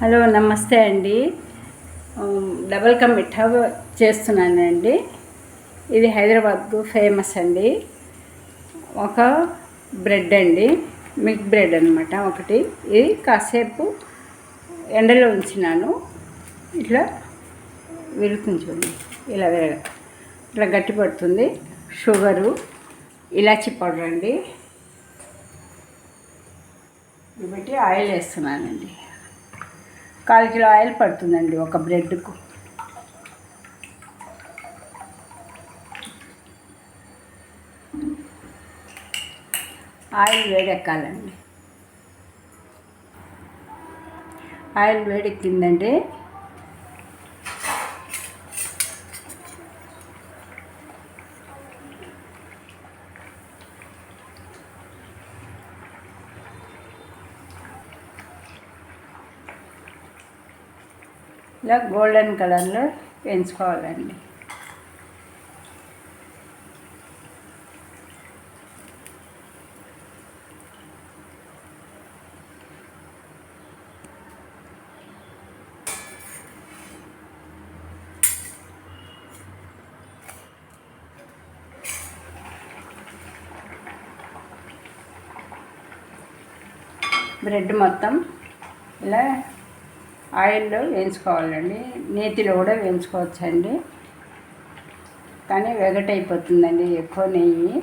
Hello నమస్తే అండి. Double కా మిఠా చేస్తున్నానండి. ఇది హైదరాబాద్కు ఫేమస్ అండి. ఒక బ్రెడ్ అండి, మిల్క్ బ్రెడ్ అనమాట. ఒకటి ఇది కాసేపు ఎండలో ఉంచినాను. ఇట్లా విరుగుతుంది చూడండి, ఇలా ఇట్లా గట్టి పడుతుంది. షుగరు, ఇలాచీ పౌడర్ అండి. ఇది పెట్టి ఆయిల్ వేస్తున్నానండి. 1/4 కిలో ఆయిల్ పడుతుందండి ఒక బ్రెడ్కు. ఆయిల్ వేడెక్కాలండి. ఆయిల్ వేడెక్కిందండి. ఇలా గోల్డెన్ కలర్లో వేయించుకోవాలండి. బ్రెడ్ మొత్తం ఇలా ఆయిల్లో వేయించుకోవాలండి. నేతిలో కూడా వేయించుకోవచ్చండి, కానీ వెగటైపోతుందండి ఎక్కువ నెయ్యి.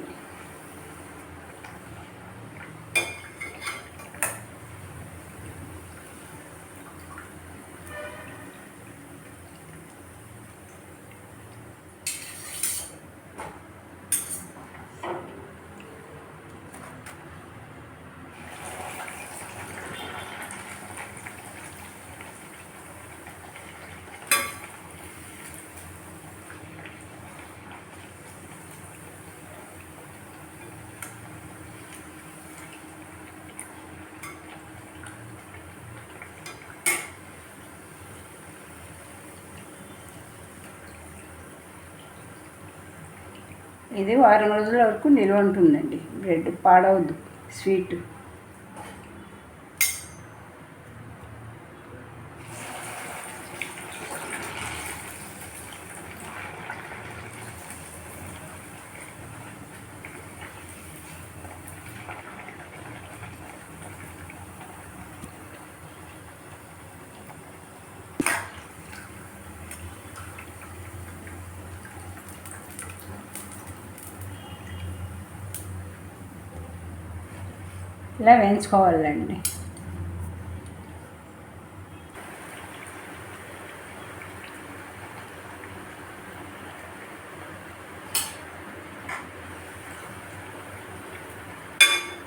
ఇది వారం రోజుల వరకు నిల్వ ఉంటుందండి. బ్రెడ్ పాడవద్దు, స్వీట్. ఇలా వేయించుకోవాలండి.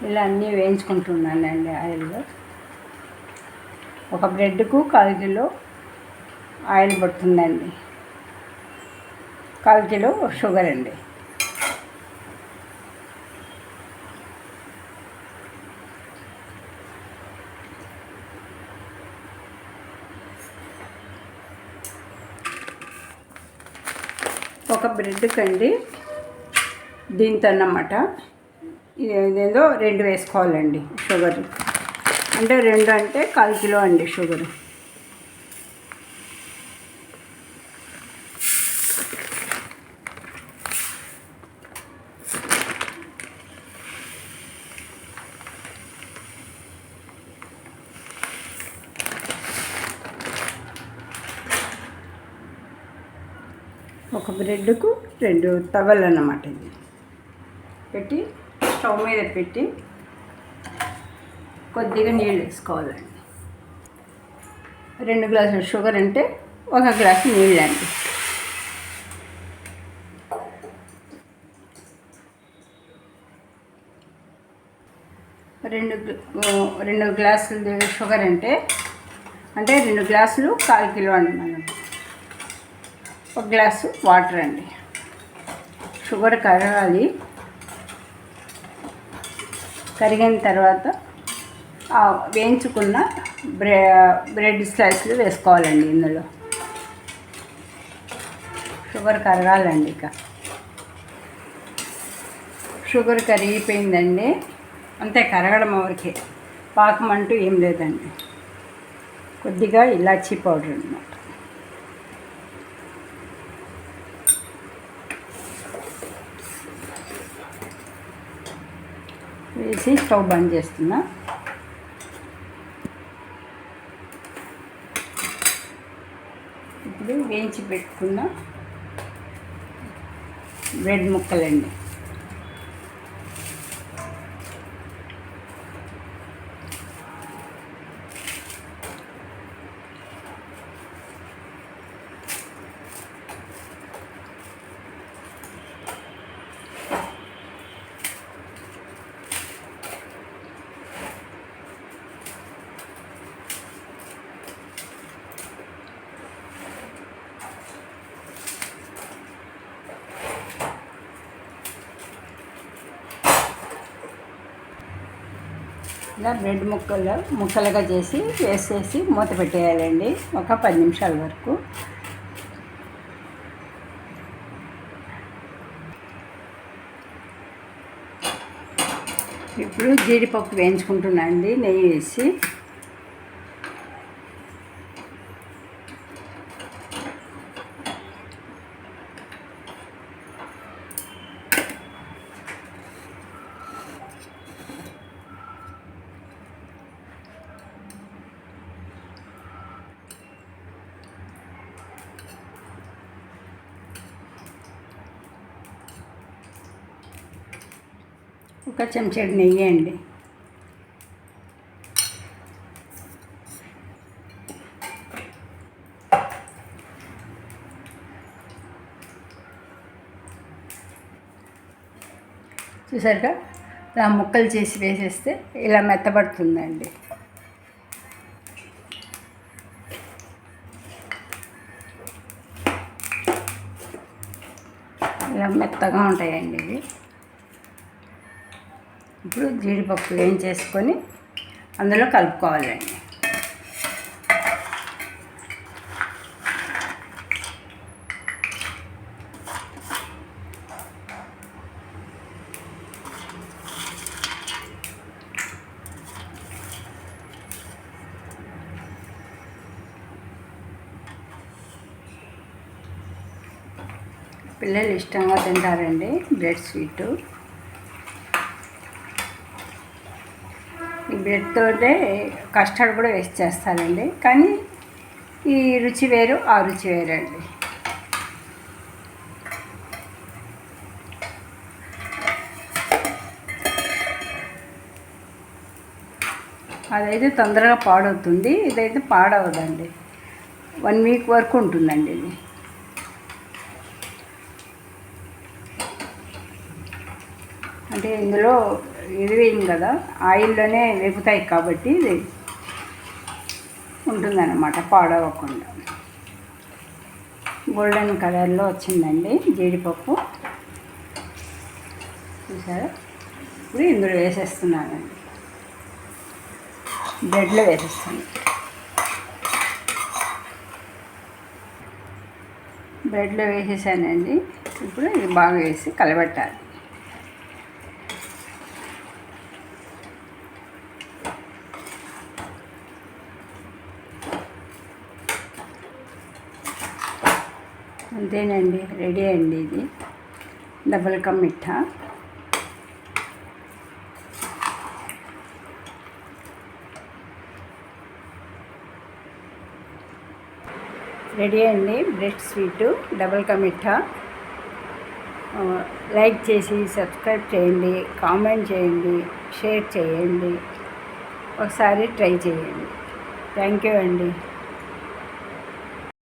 ఇలా అన్నీ వేయించుకుంటున్నానండి ఆయిల్లో. ఒక బ్రెడ్కు 1/4 కిలో ఆయిల్ పడుతుందండి. 1/4 కిలో షుగర్ అండి. ఒక బ్రెడ్కి అండి దీంతో అన్నమాట. ఇదేదో 2 వేసుకోవాలండి షుగర్. అంటే 2 అంటే 1/4 కిలో అండి షుగరు. ఒక బ్రెడ్కు 2 తవలు అన్నమాట. ఇది పెట్టి స్టవ్ మీద పెట్టి కొద్దిగా నీళ్ళు వేసుకోవాలండి. 2 గ్లాసులు షుగర్ అంటే 1 గ్లాసు నీళ్ళు అండి. రెండు గ్లాసులు షుగర్ అంటే 2 గ్లాసులు 1/4 కిలో అండి. మనం 1 గ్లాసు వాటర్ అండి. షుగర్ కరగాలి. కరిగిన తర్వాత వేయించుకున్న బ్రెడ్ స్లైస్లు వేసుకోవాలండి ఇందులో. షుగర్ కరగాలండి. ఇక షుగర్ కరిగిపోయిందండి. అంతే, కరగడం వరకే, పాకం అంటూ ఏం లేదండి. కొద్దిగా ఇలాచీ పౌడర్ అన్నమాట. వేసి స్టవ్ బంద్ చేస్తున్నా. ఇప్పుడు వేయించి పెట్టుకున్న బ్రెడ్ ముక్కలండి. ఇలా బ్రెడ్ ముక్కలుగా చేసి వేసేసి మూత పెట్టేయాలండి ఒక 10 నిమిషాల వరకు. ఇప్పుడు జీడిపప్పు వేయించుకుంటున్నా అండి నెయ్యి వేసి. ఒక చెంచాడు నెయ్యి అండి. చూసారుగా ఇలా ముక్కలు చేసి వేసేస్తే ఇలా మెత్తబడుతుందండి. ఇలా మెత్తగా ఉంటాయండి ఇవి. ఇప్పుడు జీడిపప్పు వేయించేసుకొని అందులో కలుపుకోవాలండి. పిల్లలు ఇష్టంగా తింటారండి బ్రెడ్ స్వీటు. ఈ బ్రెడ్తోటే కస్టర్డ్ కూడా వేసి చేస్తారండి, కానీ ఈ రుచి వేరు ఆ రుచి వేరండి. అదైతే తొందరగా పాడవుతుంది, ఇదైతే పాడవదండి. 1 వీక్ వరకు ఉంటుందండి ఇది. అంటే ఇందులో ఇది వేయం కదా, ఆయిల్లోనే వేపుతాయి కాబట్టి ఇది ఉంటుందన్నమాట, పాడవకుండా. గోల్డెన్ కలర్లో వచ్చిందండి జీడిపప్పు, చూసారా. ఇప్పుడు ఇందులో వేసేస్తున్నానండి, బ్రెడ్లో వేసేస్తాను. బ్రెడ్లో వేసేసానండి. ఇప్పుడు ఇది బాగా వేసి కలబెట్టాలి. అంతేనండి, రెడీ అండి ఇది డబుల్ కా మిఠా. రెడీ అండి బ్రెడ్ స్వీటు డబుల్ కా మిఠా. లైక్ చేసి సబ్స్క్రైబ్ చేయండి, కామెంట్ చేయండి, షేర్ చేయండి, ఒకసారి ట్రై చేయండి. థ్యాంక్ యూ అండి.